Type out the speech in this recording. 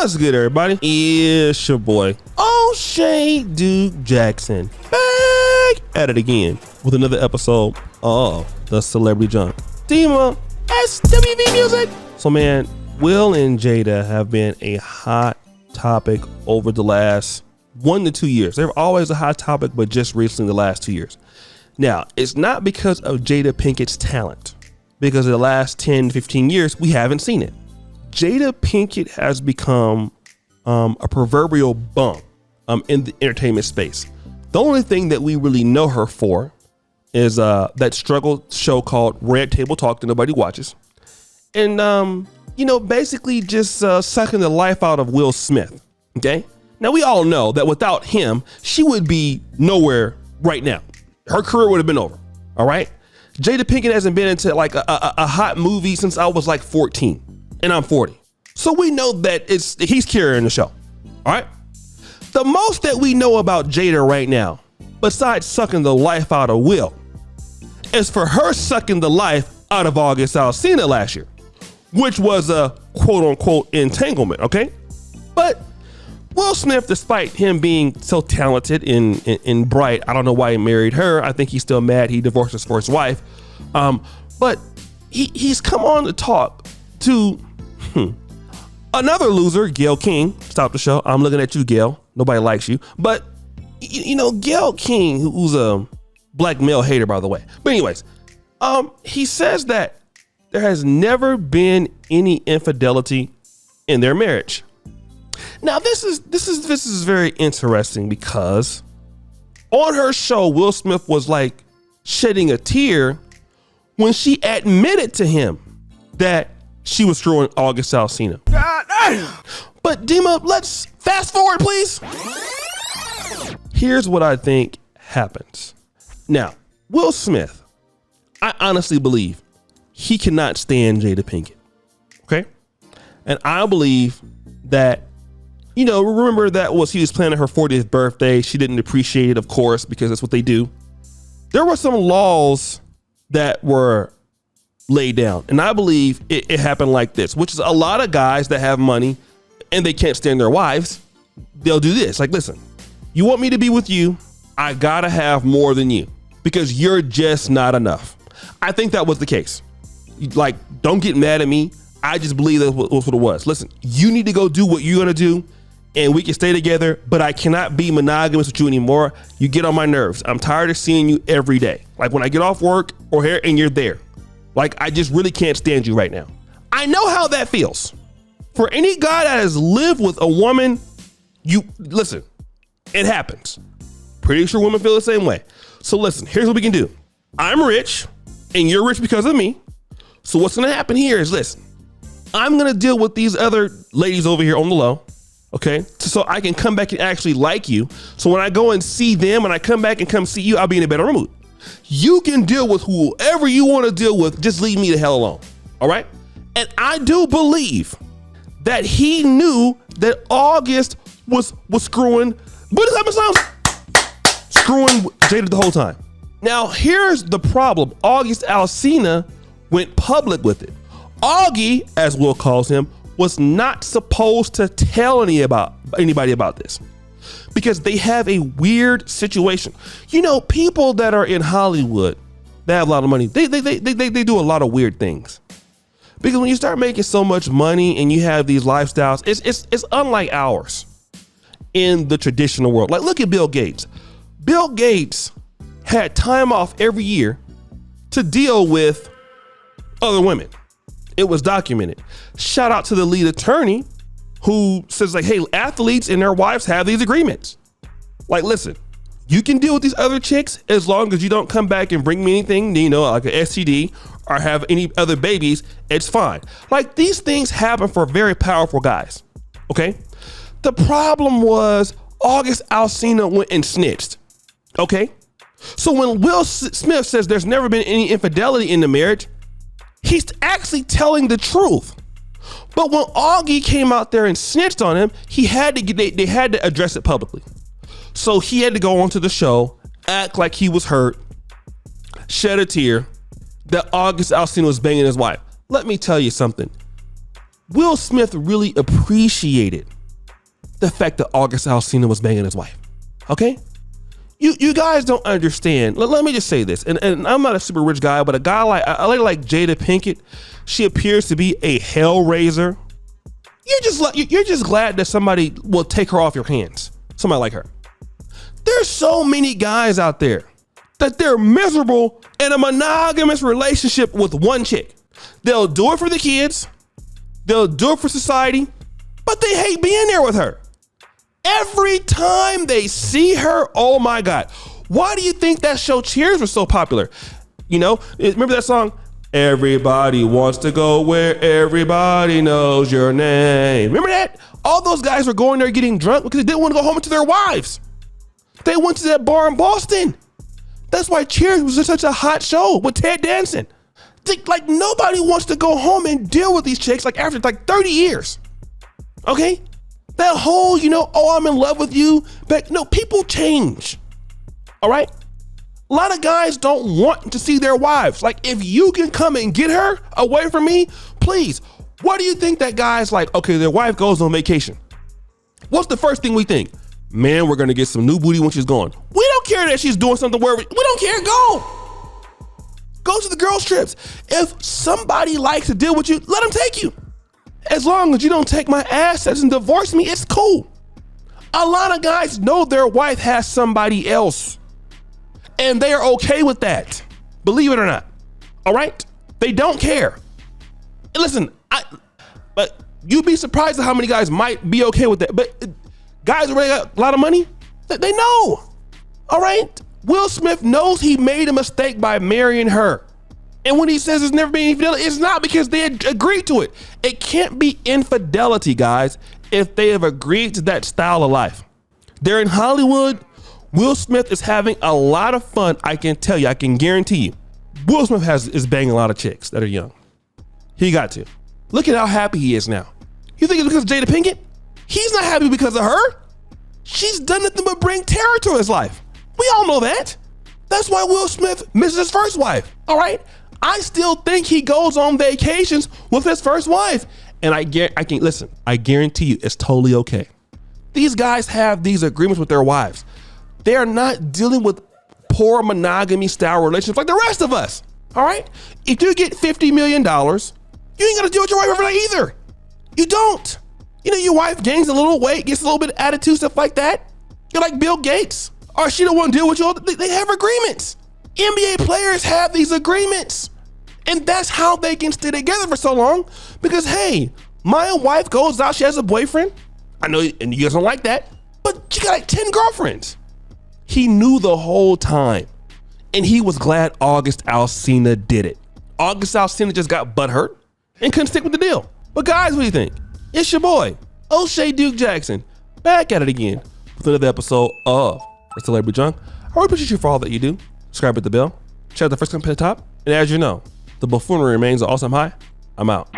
What's good, everybody? It's your boy, O'Shea Duke Jackson, back at it again with another episode of the Celebrity Junk. Team up SWV Music. So, man, Will and Jada have been a hot topic over the last 1 to 2 years. They're always a hot topic, but just recently, the last 2 years. Now, it's not because of Jada Pinkett's talent, because of the last 10, 15 years, we haven't seen it. Jada Pinkett has become a proverbial bum in the entertainment space. The only thing that we really know her for is that struggle show called Red Table Talk that nobody watches. And, basically just sucking the life out of Will Smith, okay? Now, we all know that without him, she would be nowhere right now. Her career would have been over, all right? Jada Pinkett hasn't been into like a hot movie since I was like 14. And I'm 40. So we know that he's carrying the show. All right. The most that we know about Jada right now, besides sucking the life out of Will, is for her sucking the life out of August Alsina last year, which was a quote unquote entanglement. OK, but Will Smith, despite him being so talented and bright, I don't know why he married her. I think he's still mad he divorced his first wife. But he's come on to talk to another loser, Gayle King. Stop the show. I'm looking at you, Gayle. Nobody likes you. But, Gayle King, who's a black male hater, by the way. But anyways, he says that there has never been any infidelity in their marriage. Now, this is very interesting because on her show, Will Smith was like shedding a tear when she admitted to him that she was screwing August Alsina. God damn. But Dima, let's fast forward, please. Here's what I think happens. Now, Will Smith, I honestly believe he cannot stand Jada Pinkett. Okay? And I believe that, remember that he was planning her 40th birthday. She didn't appreciate it, of course, because that's what they do. There were some laws that were laid down. And I believe it happened like this, which is a lot of guys that have money and they can't stand their wives. They'll do this. Like, listen, you want me to be with you? I gotta have more than you because you're just not enough. I think that was the case. Like, don't get mad at me. I just believe that was what it was. Listen, you need to go do what you're gonna do and we can stay together, but I cannot be monogamous with you anymore. You get on my nerves. I'm tired of seeing you every day. Like when I get off work or here and you're there. Like, I just really can't stand you right now. I know how that feels. For any guy that has lived with a woman, listen, it happens. Pretty sure women feel the same way. So listen, here's what we can do. I'm rich and you're rich because of me. So what's gonna happen here is, listen, I'm gonna deal with these other ladies over here on the low, okay? So I can come back and actually like you. So when I go and see them and I come back and come see you, I'll be in a better mood. You can deal with whoever you want to deal with. Just leave me the hell alone. All right. And I do believe that he knew that August was screwing Jada the whole time. Now, here's the problem. August Alsina went public with it. Augie, as Will calls him, was not supposed to tell anybody about this. Because they have a weird situation. People that are in Hollywood, they have a lot of money. They do a lot of weird things. Because when you start making so much money and you have these lifestyles, it's unlike ours in the traditional world. Like, look at Bill Gates. Bill Gates had time off every year to deal with other women. It was documented. Shout out to the lead attorney who says, like, hey, athletes and their wives have these agreements. Like, listen, you can deal with these other chicks as long as you don't come back and bring me anything, like an STD or have any other babies. It's fine. Like, these things happen for very powerful guys. Okay. The problem was August Alsina went and snitched. Okay. So when Will Smith says there's never been any infidelity in the marriage, he's actually telling the truth. But when Augie came out there and snitched on him, they had to address it publicly. So he had to go onto the show, act like he was hurt, shed a tear that August Alsina was banging his wife. Let me tell you something. Will Smith really appreciated the fact that August Alsina was banging his wife. Okay? You guys don't understand. Let me just say this, and I'm not a super rich guy, but a lady like Jada Pinkett, she appears to be a hellraiser. You're just glad that somebody will take her off your hands. Somebody like her. There's so many guys out there that they're miserable in a monogamous relationship with one chick. They'll do it for the kids, they'll do it for society, but they hate being there with her. Every time they see her, oh my God. Why do you think that show Cheers was so popular? You know, remember that song? Everybody wants to go where everybody knows your name. Remember that? All those guys were going there getting drunk because they didn't want to go home to their wives. They went to that bar in Boston. That's why Cheers was such a hot show with Ted Danson. Like nobody wants to go home and deal with these chicks like after like 30 years. Okay? That whole, oh, I'm in love with you. But no, people change. All right? A lot of guys don't want to see their wives. Like, if you can come and get her away from me, please. What do you think that guy's like? Okay, their wife goes on vacation. What's the first thing we think? Man, we're going to get some new booty when she's gone. We don't care that she's doing something where we don't care. Go to the girls' trips. If somebody likes to deal with you, let them take you. As long as you don't take my assets and divorce me, it's cool. A lot of guys know their wife has somebody else, and they are okay with that. Believe it or not. All right? They don't care. And listen, but you'd be surprised at how many guys might be okay with that. But guys who already got a lot of money, they know. All right? Will Smith knows he made a mistake by marrying her. And when he says it's never been infidelity, it's not because they had agreed to it. It can't be infidelity, guys, if they have agreed to that style of life. They're in Hollywood. Will Smith is having a lot of fun. I can tell you, I can guarantee you. Will Smith is banging a lot of chicks that are young. He got to. Look at how happy he is now. You think it's because of Jada Pinkett? He's not happy because of her. She's done nothing but bring terror to his life. We all know that. That's why Will Smith misses his first wife. All right? I still think he goes on vacations with his first wife. And I guarantee you it's totally okay. These guys have these agreements with their wives. They are not dealing with poor monogamy style relationships like the rest of us. All right? If you get $50 million, you ain't gonna deal with your wife every night either. You don't. Your wife gains a little weight, gets a little bit of attitude, stuff like that. You're like Bill Gates. Or she don't want to deal with you. They have agreements. NBA players have these agreements. And that's how they can stay together for so long. Because, hey, my wife goes out, she has a boyfriend. I know, and you guys don't like that. But she got like 10 girlfriends. He knew the whole time. And he was glad August Alsina did it. August Alsina just got butthurt and couldn't stick with the deal. But guys, what do you think? It's your boy, O'Shea Duke Jackson, back at it again with another episode of Celebrity Junk. I really appreciate you for all that you do. Subscribe, hit the bell, check out the first comment at the top. And as you know, the buffoonery remains an awesome high. I'm out.